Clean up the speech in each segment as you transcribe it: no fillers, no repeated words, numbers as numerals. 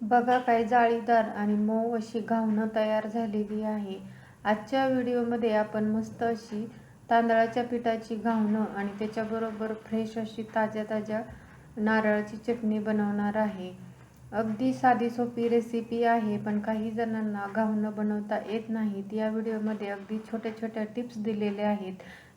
बघा काय जाळीदार आणि मऊ अशी घावणं तयार झालेली आहे. आजच्या व्हिडिओमध्ये आपण मस्त अशी तांदळाच्या पिठाची घावणं आणि त्याच्याबरोबर फ्रेश अशी ताज्या ताज्या नारळाची चटणी बनवणार आहे. अगदी साधी सोपी रेसिपी आहे, पण काही जणांना घावणं बनवता येत नाहीत. या व्हिडिओमध्ये अगदी छोट्या छोट्या टिप्स दिलेल्या आहेत,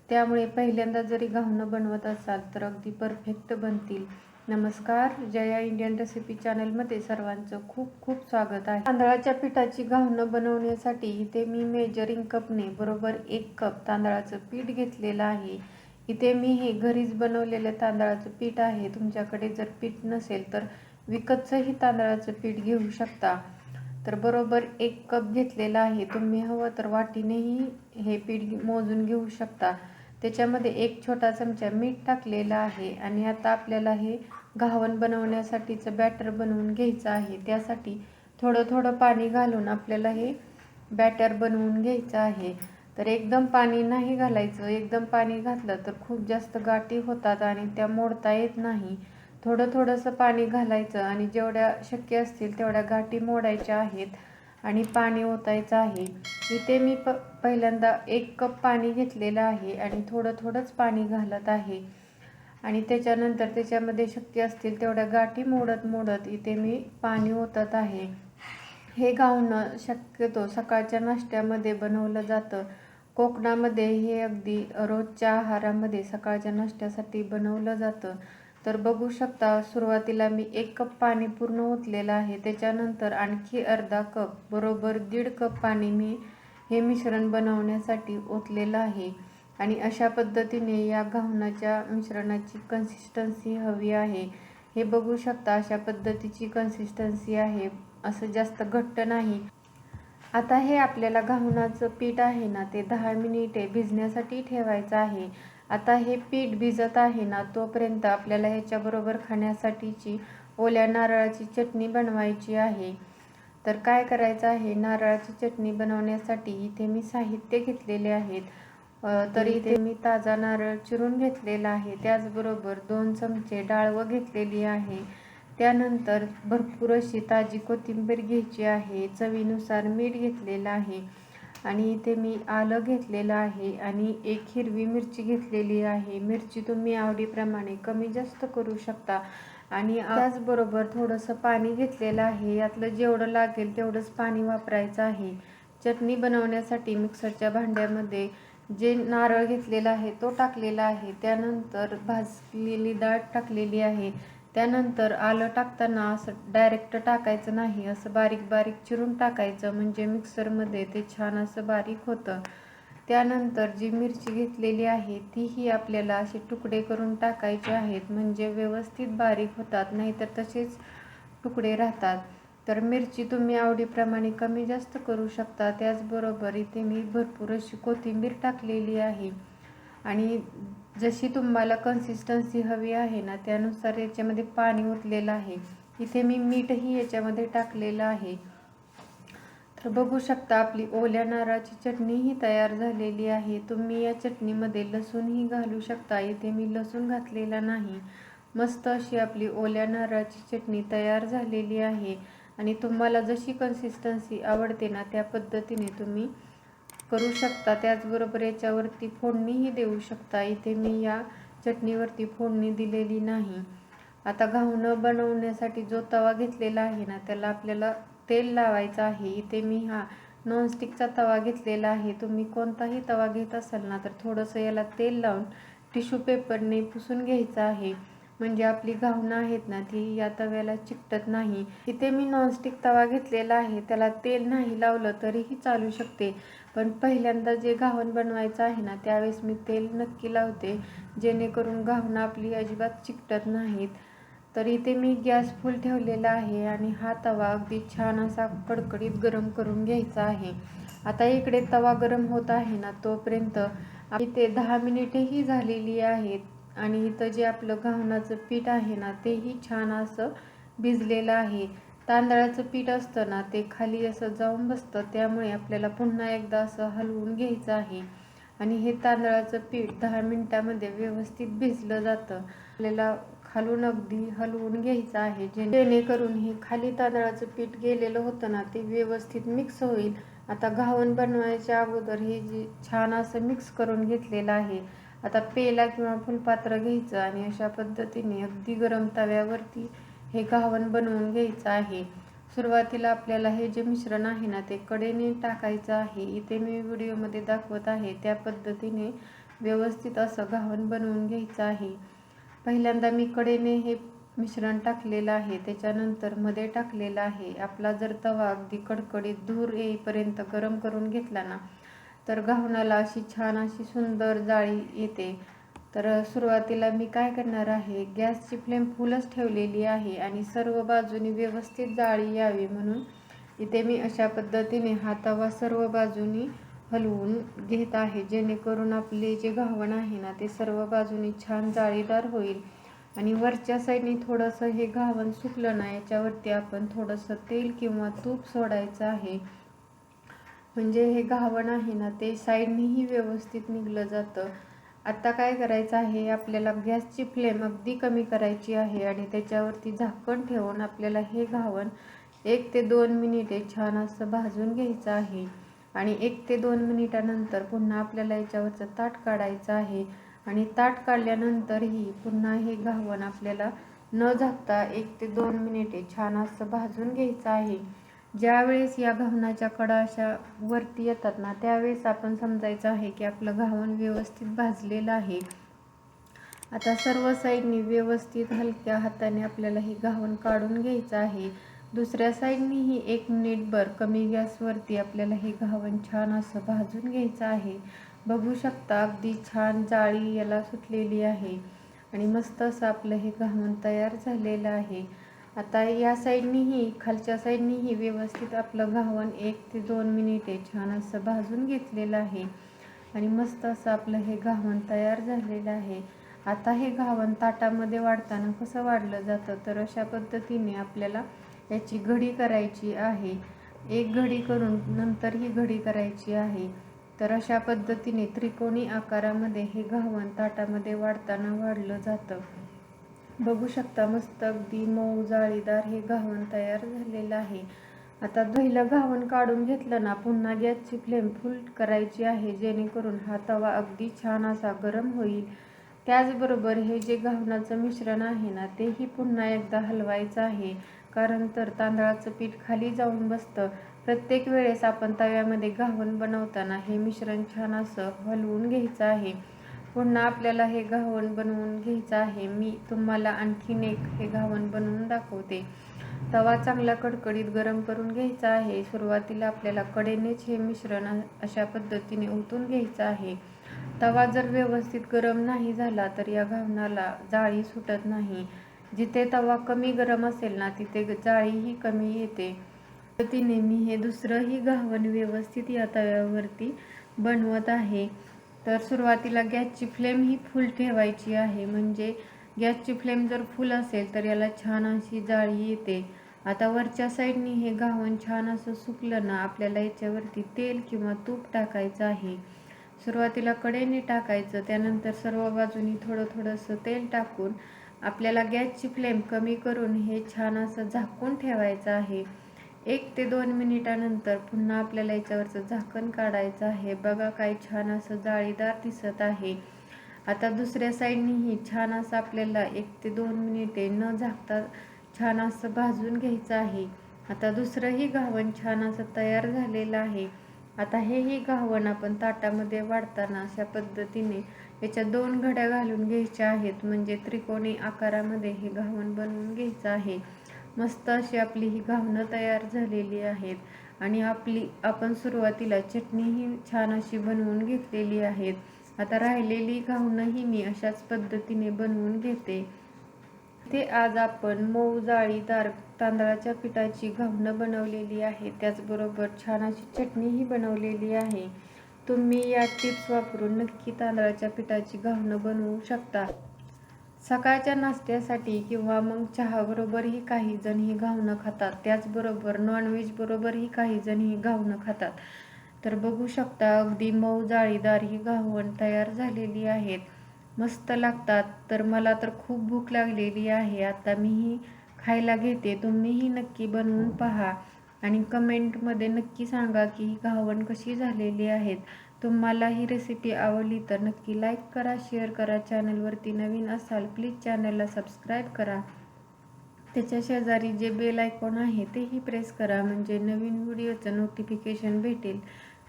त्यामुळे पहिल्यांदा जरी घावणं बनवत असाल तर अगदी परफेक्ट बनतील. नमस्कार, जया इंडियन रेसिपी चॅनलमध्ये सर्वांचं खूप खूप स्वागत आहे. तांदळाच्या पिठाची घावणं बनवण्यासाठी इथे मी मेजरिंग कपने बरोबर 1 कप तांदळाचं पीठ घेतलेलं आहे. इथे मी हे घरीच बनवलेलं तांदळाचं पीठ आहे. तुमच्याकडे जर पीठ नसेल तर विकतचंही तांदळाचं पीठ घेऊ शकता. तर बरोबर 1 कप घेतलेला आहे. तुम्ही हवं तर वाटीनेही हे पीठ मोजून घेऊ शकता. त्याच्यामध्ये 1 छोटा चमचा मीठ टाकलेलं आहे आणि आता आपल्याला हे घावण बनवण्यासाठीचं बॅटर बनवून घ्यायचं आहे. त्यासाठी थोडं थोडं पाणी घालून आपल्याला हे बॅटर बनवून घ्यायचं आहे. तर एकदम पाणी नाही घालायचं. एकदम पाणी घातलं तर खूप जास्त गाठी होतात आणि त्या मोडता येत नाही. थोडं थोडंसं पाणी घालायचं आणि जेवढ्या शक्य असतील तेवढ्या गाठी मोडायच्या आहेत आणि पाणी ओतायचं आहे. इथे मी पहिल्यांदा 1 कप पाणी घेतलेलं आहे आणि थोडं थोडंच पाणी घालत आहे आणि त्याच्यानंतर त्याच्यामध्ये शक्य असतील तेवढ्या गाठी मोडत मोडत इथे मी पाणी ओतत आहे. हे घावणं शक्यतो सकाळच्या नाश्त्यामध्ये बनवलं जातं. कोकणामध्ये हे अगदी रोजच्या आहारामध्ये सकाळच्या नाश्त्यासाठी बनवलं जातं. तर बघू शकता, सुरुवातीला मी 1 कप पाणी पूर्ण ओतलेलं आहे. त्याच्यानंतर आणखी अर्धा कप बरोबर 1.5 कप पाणी मी हे मिश्रण बनवण्यासाठी ओतलेलं आहे आणि अशा पद्धतीने या घावणाच्या मिश्रणाची कन्सिस्टन्सी हवी आहे. हे बघू शकता, अशा पद्धतीची कन्सिस्टन्सी आहे, असं जास्त घट्ट नाही. आता हे आपल्याला घावणाचं पीठ आहे ना, ते 10 मिनिटे भिजण्यासाठी ठेवायचं आहे. आता हे पीठ भिजत आहे ना, तोपर्यंत आपल्याला ह्याच्याबरोबर खाण्यासाठीची ओल्या नारळाची चटणी बनवायची आहे. तर काय करायचं आहे, नारळाची चटणी बनवण्यासाठी इथे मी साहित्य घेतलेले आहेत. तर इथे मी ताजा नारळ चिरून घेतलेला आहे. त्याचबरोबर 2 चमचे डाळवं घेतलेली आहे. त्यानंतर भरपूर अशी ताजी कोथिंबीर घ्यायची आहे. चवीनुसार मीठ घेतलेलं आहे आणि इथे मी आलं घेतलेलं आहे आणि 1 हिरवी मिरची घेतलेली आहे. मिरची तुम्ही आवडीप्रमाणे कमी जास्त करू शकता आणि त्याचबरोबर थोडंसं पाणी घेतलेलं आहे. यातलं जेवढं लागेल तेवढंच पाणी वापरायचं आहे. चटणी बनवण्यासाठी मिक्सरच्या भांड्यामध्ये जे नारळ घेतलेला आहे तो टाकलेला आहे. त्यानंतर भाजलेली डाळ टाकलेली आहे. त्यानंतर आलं टाकताना असं डायरेक्ट टाकायचं नाही, असं बारीक बारीक चिरून टाकायचं, म्हणजे मिक्सरमध्ये ते छान असं बारीक होतं. त्यानंतर जी मिरची घेतलेली आहे तीही आपल्याला असे तुकडे करून टाकायचे आहेत, म्हणजे व्यवस्थित बारीक होतात, नाहीतर तसेच तुकडे राहतात. तर मिरची तुम्ही आवडीप्रमाणे कमी जास्त करू शकता. त्याचबरोबर इथे मी भरपूर अशी कोथिंबीर टाकलेली आहे आणि जशी तुम्हाला कन्सिस्टन्सी हवी आहे ना, त्यानुसार याच्यामध्ये पाणी ओतलेलं आहे. इथे मी मीठही याच्यामध्ये टाकलेलं आहे. तर बघू शकता, आपली ओल्या नारळाची चटणीही तयार झालेली आहे. तुम्ही या चटणीमध्ये लसूणही घालू शकता. इथे मी लसूण घातलेला नाही. मस्त अशी आपली ओल्या नारळाची चटणी तयार झालेली आहे आणि तुम्हाला जशी कन्सिस्टन्सी आवडते ना, त्या पद्धतीने तुम्ही करू शकता. त्याचबरोबर याच्यावरती फोडणीही देऊ शकता. इथे मी या चटणीवरती फोडणी दिलेली नाही. आता घावणं बनवण्यासाठी जो तवा घेतलेला आहे ना, त्याला आपल्याला तेल लावायचं आहे. इथे मी हा नॉनस्टिकचा तवा घेतलेला आहे. तुम्ही कोणताही तवा घेत असाल ना, तर थोडंसं याला तेल लावून टिश्यू पेपरने पुसून घ्यायचं आहे, म्हणजे आपली घावणं आहेत ना ती या तव्याला चिकटत नाही. इथे मी नॉनस्टिक तवा घेतलेला आहे. त्याला तेल नाही लावलं तरीही चालू शकते, पण पहिल्यांदा जे घावण बनवायचं आहे ना, त्यावेळेस मी तेल नक्की लावते, जेणेकरून घावणं आपली अजिबात चिकटत नाहीत. तर इथे मी गॅस फुल ठेवलेला आहे आणि हा तवा अगदी छान असा कडकडीत गरम करून घ्यायचा आहे. आता इकडे तवा गरम होत आहे ना, तोपर्यंत इथे 10 मिनिटेही झालेली आहेत आणि इथं जे आपलं घावणाचं पीठ आहे ना, तेही छान असं भिजलेलं आहे. तांदळाचं पीठ असतं ना, ते खाली असं जाऊन बसतं, त्यामुळे आपल्याला पुन्हा एकदा असं हलवून घ्यायचं आहे आणि हे तांदळाचं पीठ 10 मिनिटामध्ये व्यवस्थित भिजलं जातं. आपल्याला खालून अगदी हलवून घ्यायचं आहे, जेणेकरून हे खाली तांदळाचं पीठ गेलेलं होतं ना ते व्यवस्थित मिक्स होईल. आता घावन बनवायच्या अगोदर हे जे छान असं मिक्स करून घेतलेलं आहे. आता पेला किंवा फुलपात्र घ्यायचं आणि अशा पद्धतीने अगदी गरम तव्यावरती हे घावन बनवून घ्यायचं आहे. सुरुवातीला आपल्याला हे जे मिश्रण आहे ना ते कडेने टाकायचं आहे. इथे मी व्हिडिओमध्ये दाखवत आहे त्या पद्धतीने व्यवस्थित असं घावन बनवून घ्यायचं आहे. पहिल्यांदा मी कडेने हे मिश्रण टाकलेलं आहे, त्याच्यानंतर मध्ये टाकलेलं आहे. आपला जर तवा अगदी कडकडीत धूर येईपर्यंत गरम करून घेतला ना तर घावनाला अशी छान अशी सुंदर जाळी येते. तर सुरुवातीला मी काय करणार आहे, गॅसची फ्लेम फुलच ठेवलेली आहे आणि सर्व बाजूनी व्यवस्थित जाळी यावी म्हणून इथे मी अशा पद्धतीने हा तवा सर्व बाजूनी हलवून घेत आहे, जेणेकरून आपले जे घावन आहे ना ते सर्व बाजूनी छान जाळीदार होईल. आणि वरच्या साईडनी थोडंसं हे घावन सुकलं ना याच्यावरती आपण थोडंसं तेल किंवा तूप सोडायचं आहे, म्हणजे हे घावन आहे ना ते साईडनीही व्यवस्थित निघलं जातं. आता काय करायचं आहे, आपल्याला गॅसची फ्लेम अगदी कमी करायची आहे आणि त्याच्यावरती झाकण ठेवून आपल्याला हे घावन 1 ते 2 मिनिटे छान असं भाजून घ्यायचं आहे. आणि 1 ते 2 मिनिटानंतर पुन्हा आपल्याला याच्यावरचं ताट काढायचं आहे आणि ताट काढल्यानंतरही पुन्हा हे घावन आपल्याला न झाकता 1 ते 2 मिनिटे छान असं भाजून घ्यायचं आहे. ज्यावेळेस या घावनाच्या कडा अशा वरती येतात ना त्यावेळेस आपण समजायचं आहे की आपलं घावन व्यवस्थित भाजलेलं आहे. आता सर्व साईडनी व्यवस्थित हलक्या हाताने आपल्याला हे घावन काढून घ्यायचं आहे. दुसऱ्या साईडनीही 1 मिनिटभर कमी गॅसवरती आपल्याला हे घावन छान असं भाजून घ्यायचं आहे. बघू शकता अगदी छान जाळी याला सुटलेली आहे आणि मस्त असं आपलं हे घावन तयार झालेलं आहे. आता या साईडनीही खालच्या साईडनीही व्यवस्थित आपलं घावन 1 ते 2 मिनिटे छान असं भाजून घेतलेलं आहे आणि मस्त असं आपलं हे घावन तयार झालेलं आहे. आता हे घावन ताटामध्ये वाढताना कसं वाढलं जातं, तर अशा पद्धतीने आपल्याला याची घडी करायची आहे. 1 घडी करून नंतर ही घडी करायची आहे. तर अशा पद्धतीने त्रिकोणी आकारामध्ये हे घावन ताटामध्ये वाढताना वाढलं जातं. बघू शकता मस्त अगदी मऊ जाळीदार हे घावन तयार झालेलं आहे. आता पहिलं घावन काढून घेतलं ना पुन्हा गॅसची फ्लेम फुल करायची आहे, जेणेकरून हा तवा अगदी छान असा गरम होईल. त्याचबरोबर हे जे घावनाचं मिश्रण आहे ना तेही पुन्हा एकदा हलवायचं आहे, कारण तर तांदळाचं पीठ खाली जाऊन बसतं. प्रत्येक वेळेस आपण तव्यामध्ये घावन बनवताना हे मिश्रण छान असं हलवून घ्यायचं आहे. पुन्हा आपल्याला हे घावन बनवून घ्यायचं आहे. मी तुम्हाला आणखीन एक हे घावन बनवून दाखवते. तवा चांगला कडकडीत गरम करून घ्यायचा आहे. सुरुवातीला आपल्याला कडेनेच हे मिश्रण अशा पद्धतीने ओतून घ्यायचं आहे. तवा जर व्यवस्थित गरम नाही झाला तर या घावनाला जाळी सुटत नाही. जिथे तवा कमी गरम असेल ना तिथे जाळीही कमी येते. पद्धतीने मी हे दुसरंही घावन व्यवस्थित या तव्यावरती बनवत आहे. तर सुरुवातीला गॅसची फ्लेम ही फुल ठेवायची आहे, म्हणजे गॅसची फ्लेम जर फुल असेल तर याला छान अशी जाळी येते. आता वरच्या साईडनी हे घावन छान असं सुकलं ना आपल्याला याच्यावरती तेल किंवा तूप टाकायचं आहे. सुरुवातीला कडेने टाकायचं, त्यानंतर सर्व बाजूनी थोडंसं तेल टाकून आपल्याला गॅसची फ्लेम कमी करून हे छान असं झाकून ठेवायचं आहे. 1 ते 2 मिनिटानंतर पुन्हा आपल्याला याच्यावरचं झाकण काढायचं आहे. बघा काय छान असं जाळीदार दिसत आहे. आता दुसऱ्या साईडनीही छान असं आपल्याला 1 ते 2 मिनिटे न झाकता छान असं भाजून घ्यायचं आहे. आता दुसरंही घावन छान असं तयार झालेलं आहे. आता हेही घावन आपण ताटामध्ये वाढताना अशा पद्धतीने याच्या 2 घड्या घालून घ्यायच्या आहेत, म्हणजे त्रिकोणी आकारामध्ये हे घावन बनवून घ्यायचं आहे. मस्त अशी आपली ही घावनं तयार झालेली आहेत आणि आपण सुरुवातीला चटणीही छान अशी बनवून घेतलेली आहेत. आता राहिलेली घावनंही मी अशाच पद्धतीने बनवून घेते. ते आज आपण मऊ जाळीदार तांदळाच्या पिठाची घावनं बनवलेली आहे, त्याचबरोबर छान अशी चटणीही बनवलेली आहे. तुम्ही या टिप्स वापरून नक्की तांदळाच्या पिठाची घावनं बनवू शकता. सकाळच्या नाश्त्यासाठी किंवा मग चहाबरोबरही काही जण ही घावनं खातात, त्याचबरोबर नॉनव्हेज बरोबरही काही जण ही घावनं खातात. तर बघू शकता अगदी मऊ जाळीदार ही घावन तयार झालेली आहेत. मस्त लागतात. तर मला तर खूप भूक लागलेली आहे, आता मीही खायला घेते. तुम्हीही नक्की बनवून पहा आणि कमेंटमध्ये नक्की सांगा की ही घावण कशी झालेली आहेत. तुम्हाला ही रेसिपी आवडली तर नक्की लाईक करा, शेअर करा. चॅनलवरती नवीन असाल प्लीज चॅनलला सबस्क्राईब करा. त्याच्या शेजारी जे बेल आयकॉन आहे तेही प्रेस करा, म्हणजे नवीन व्हिडिओचं नोटिफिकेशन भेटेल.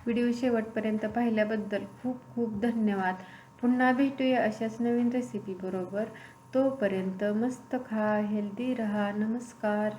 व्हिडिओ शेवटपर्यंत पाहिल्याबद्दल खूप खूप धन्यवाद. पुन्हा भेटूया अशाच नवीन रेसिपी बरोबर. तोपर्यंत मस्त खा, हेल्दी रहा. नमस्कार.